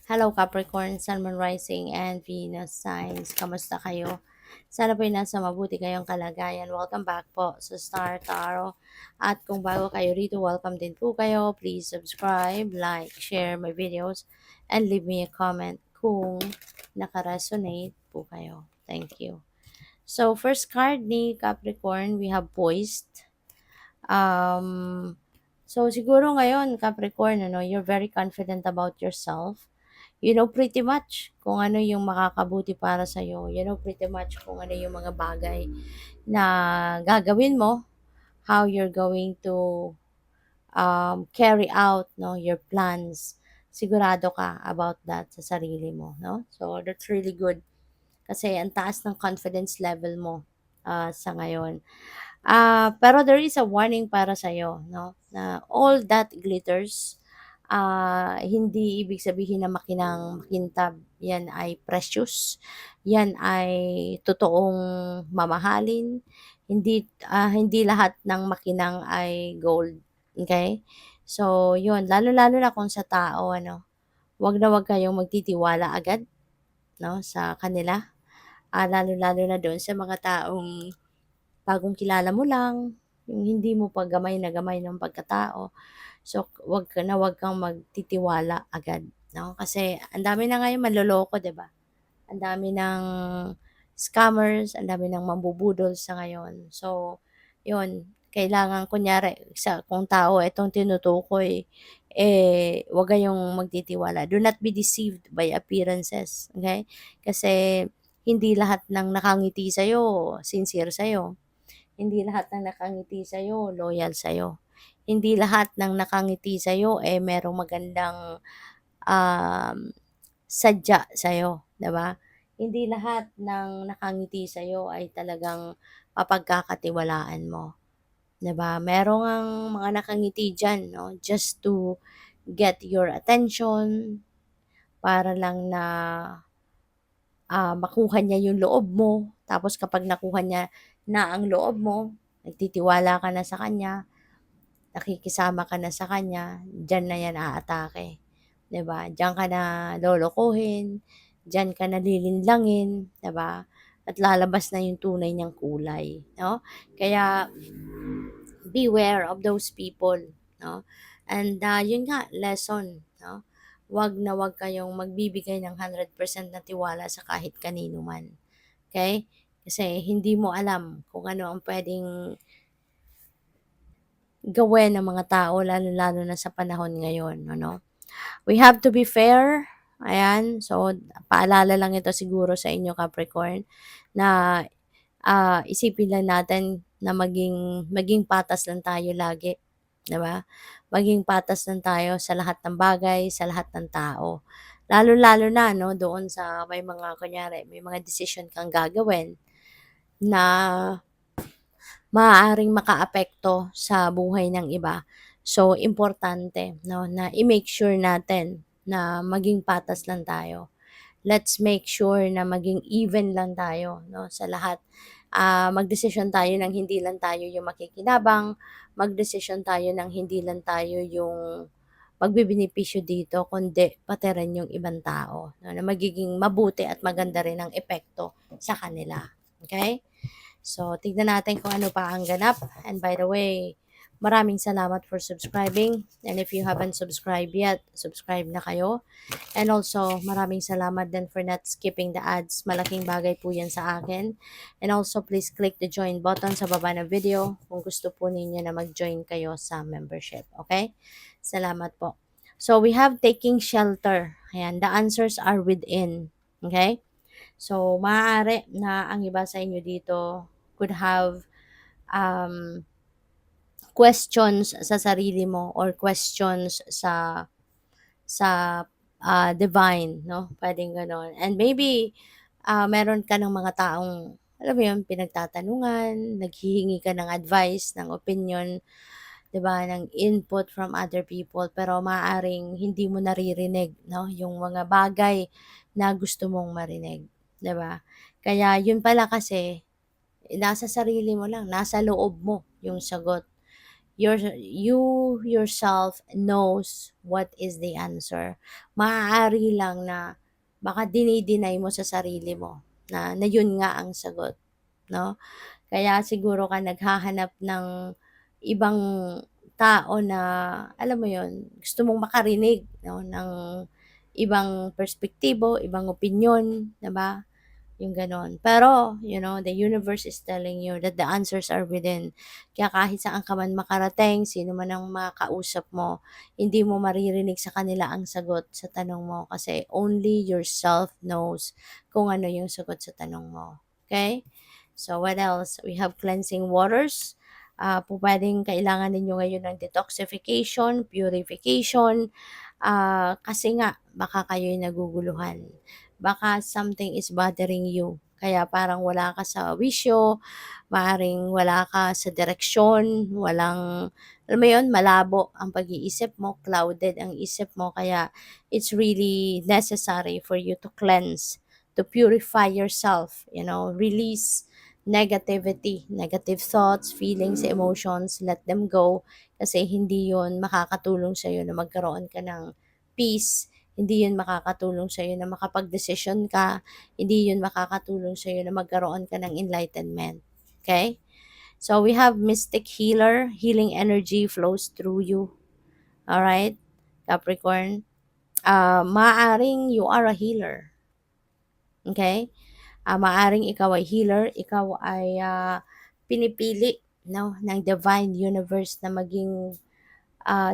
Hello Capricorn, Sun, Moon, Rising, and Venus signs. Kamusta kayo? Sana po'y nasa mabuti kayong kalagayan. Welcome back po sa Star Tarot. At kung bago kayo rito, welcome din po kayo. Please subscribe, like, share my videos, and leave me a comment kung nakaresonate po kayo. Thank you. So, first card ni Capricorn, we have Poised. So siguro ngayon, Capricorn, you're very confident about yourself. You know pretty much kung ano yung makakabuti para sa'yo. You know pretty much kung ano yung mga bagay na gagawin mo, how you're going to carry out your plans. Sigurado ka about that sa sarili mo. No? So that's really good kasi ang taas ng confidence level mo sa ngayon. Pero there is a warning para sa'yo, no? Na all that glitters, hindi ibig sabihin na makintab. Yan ay precious. Yan ay totoong mamahalin. Hindi lahat ng makinang ay gold. Okay? So, yun. Lalo-lalo na kung sa tao, wag na wag kayong magtitiwala agad, no? Sa kanila. Lalo-lalo na doon sa mga taong bagong kilala mo lang, yung hindi mo pa gamay na gamay ng pagkatao. So, wag kang magtitiwala agad, no? Kasi ang dami na ngayon manloloko, 'di ba? Ang dami ng scammers, ang dami ng mambubudol sa ngayon. So, 'yun, kailangan kunyari sa kung tao itong tinutukoy, wag kayong magtitiwala. Do not be deceived by appearances, okay? Kasi hindi lahat ng nakangiti sa'yo, sincere sa'yo. Hindi lahat ng nakangiti sa'yo, loyal sa'yo. Hindi lahat ng nakangiti sa'yo, merong magandang um, sadya sa'yo, 'di ba? Hindi lahat ng nakangiti sa'yo ay talagang mapagkakatiwalaan mo, 'di ba? Merong ang mga nakangiti diyan, no, just to get your attention para lang na makuha niya yung loob mo. Tapos kapag nakuha niya na ang loob mo, nagtitiwala ka na sa kanya, nakikisama ka na sa kanya, diyan na yan aatake. 'Di ba? Diyan ka na lolokohin, diyan ka na lilinlangin, 'di ba? At lalabas na yung tunay niyang kulay, no? Kaya beware of those people, no? And yun nga, lesson, no? Wag na wag kayong magbibigay ng 100% na tiwala sa kahit kanino man. Okay? Kasi hindi mo alam kung ano ang pwedeng gawin ng mga tao, lalo-lalo na sa panahon ngayon, ano? We have to be fair. Ayan. So, paalala lang ito siguro sa inyo, Capricorn, na isipin lang natin na maging patas lang tayo lagi, 'di ba? Maging patas lang tayo sa lahat ng bagay, sa lahat ng tao. Lalo-lalo na, no, doon sa may mga kunyari, may mga decision kang gagawin na maaaring makaapekto sa buhay ng iba. So, importante, no, na i-make sure natin na maging patas lang tayo. Let's make sure na maging even lang tayo, no, sa lahat. Magdesisyon tayo ng hindi lang tayo yung makikinabang, magdesisyon tayo ng hindi lang tayo yung magbebenepisyo dito, kundi pati rin yung ibang tao, no, na magiging mabuti at maganda rin ang epekto sa kanila. Okay? So, tignan natin kung ano pa ang ganap. And by the way, maraming salamat for subscribing. And if you haven't subscribed yet, subscribe na kayo. And also, maraming salamat din for not skipping the ads. Malaking bagay po yan sa akin. And also, please click the join button sa baba ng video kung gusto po ninyo na mag-join kayo sa membership. Okay? Salamat po. So, we have taking shelter. Ayan, the answers are within. Okay? So, maaari na ang iba sa inyo dito could have um, questions sa sarili mo or questions sa divine, no? Pwedeng gano'n. And maybe meron ka ng mga taong, alam mo yun, pinagtatanungan, naghihingi ka ng advice, ng opinion, 'di ba, ng input from other people, pero maaaring hindi mo naririnig, no, yung mga bagay na gusto mong marinig, 'di ba? Kaya yun pala kasi nasa sarili mo lang, nasa loob mo yung sagot. you yourself knows what is the answer. Maaari lang na baka dinideny mo sa sarili mo na yun nga ang sagot, 'no? Kaya siguro ka naghahanap ng ibang tao na, alam mo yun, gusto mong makarinig 'no, ng ibang perspektibo, ibang opinyon, 'di ba? Yung gano'n. Pero, the universe is telling you that the answers are within. Kaya kahit saan ka man makarating, sino man ang makausap mo, hindi mo maririnig sa kanila ang sagot sa tanong mo kasi only yourself knows kung ano yung sagot sa tanong mo. Okay? So, what else? We have cleansing waters. Pwedeng kailangan ninyo ngayon ng detoxification, purification, kasi nga baka kayo'y naguguluhan. Baka something is bothering you. Kaya parang wala ka sa wisyo, maaring wala ka sa direksyon, walang, alam mo yun, malabo ang pag-iisip mo, clouded ang isip mo. Kaya it's really necessary for you to cleanse, to purify yourself, release negativity, negative thoughts, feelings, emotions, let them go kasi hindi yun makakatulong sa'yo na magkaroon ka ng peace, hindi yun makakatulong sa'yo na makapagdesisyon ka, hindi yun makakatulong sa'yo na magkaroon ka ng enlightenment. Okay? So we have mystic healer, healing energy flows through you. Alright? Capricorn, maaaring you are a healer. Okay? Maaaring ikaw ay healer, ikaw ay pinipili, no, ng divine universe na maging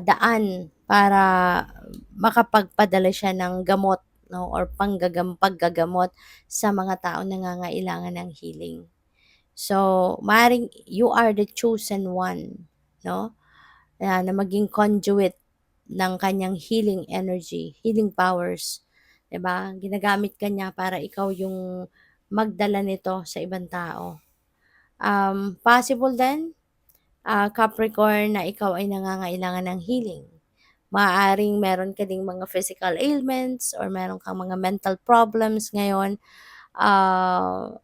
daan para makapagpadala siya ng gamot, no, or paggagamot sa mga taong nangangailangan ng healing. So, maaaring you are the chosen one, no, na maging conduit ng kanyang healing energy, healing powers, 'di ba? Ginagamit ka niya para ikaw yung magdala nito sa ibang tao. Possible din, Capricorn, na ikaw ay nangangailangan ng healing. Maaaring meron ka ding mga physical ailments or meron kang mga mental problems ngayon,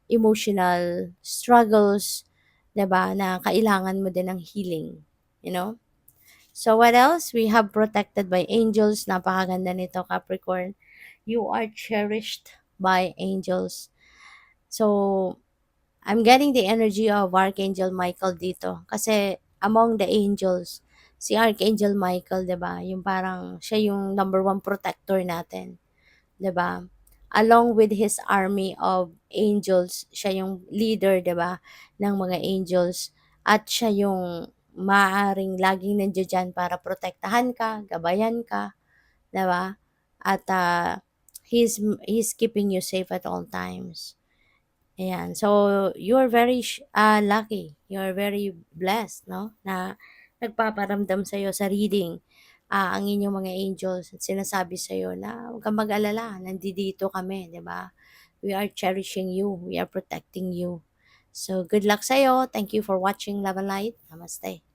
emotional struggles, 'di ba, na kailangan mo din ng healing, you know? So what else? We have protected by angels. Napakaganda nito, Capricorn. You are cherished by angels. So, I'm getting the energy of Archangel Michael dito. Kasi among the angels, si Archangel Michael, 'di ba? Yung parang siya yung number one protector natin, 'di ba? Along with his army of angels, siya yung leader, 'di ba, ng mga angels at siya yung maaring laging nandiyan para protektahan ka, gabayan ka, 'di ba? At he's keeping you safe at all times. Ayan. So, you're very lucky. You're very blessed, no? Na nagpaparamdam sa'yo sa reading ang inyong mga angels at sinasabi sa'yo na huwag kang mag-alala, nandito kami, di ba? We are cherishing you. We are protecting you. So, good luck sa'yo. Thank you for watching Love and Light. Namaste.